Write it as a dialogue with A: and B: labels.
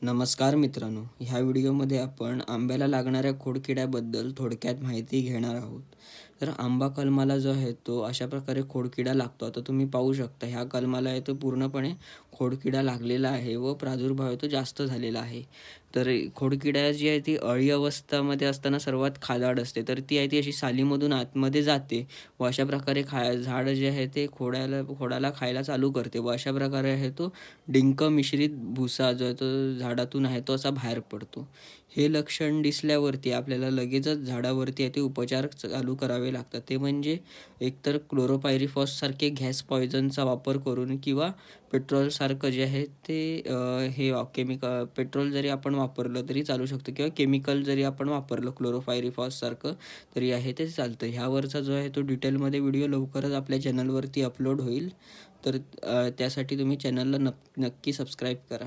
A: नमस्कार मित्रांनो, ह्या व्हिडिओमध्ये आपण आंब्याला लागणाऱ्या खोडकिड्याबद्दल थोडक्यात माहिती घेणार आहोत. तर आंबा कलमाला जो आहे तो अशा प्रकारे खोडकिडा लागतो. आता तुम्ही पाहू शकता ह्या कलमाला आहे तो पूर्णपणे खोडकिडा लागलेला आहे व प्रादुर्भाव आहे तो जास्त झालेला आहे. तर खोडकिडा जी आहे ती अळी अवस्थामध्ये असताना सर्वात खादाड असते. तर ती आहे ती अशी सालीमधून आतमध्ये जाते व अशा प्रकारे झाड जे आहे ते खोडाला खायला चालू करते व अशा प्रकारे आहे तो डिंक मिश्रित भुसा जो आहे तो झाडातून आहे तो असा बाहेर पडतो. हे लक्षण दिसल्यावरती आपल्याला लगेचच झाडावरती आहे ते उपचार चालू करावे लागतात. ते म्हणजे एकतर क्लोरोपायरिफॉस सारखे गॅस पॉयझनचा वापर करून किंवा पेट्रोलसारखं जे आहे ते हे पेट्रोल जरी आपण वापरलं तरी चालू शकतं किंवा केमिकल जरी आपण वापरलं क्लोरोपायरिफॉससारखं तरी आहे ते चालतं. ह्यावरचा जो आहे तो डिटेलमध्ये व्हिडिओ लवकरच आपल्या चॅनलवरती अपलोड होईल. तर त्यासाठी तुम्ही चॅनलला नक्की सबस्क्राईब करा.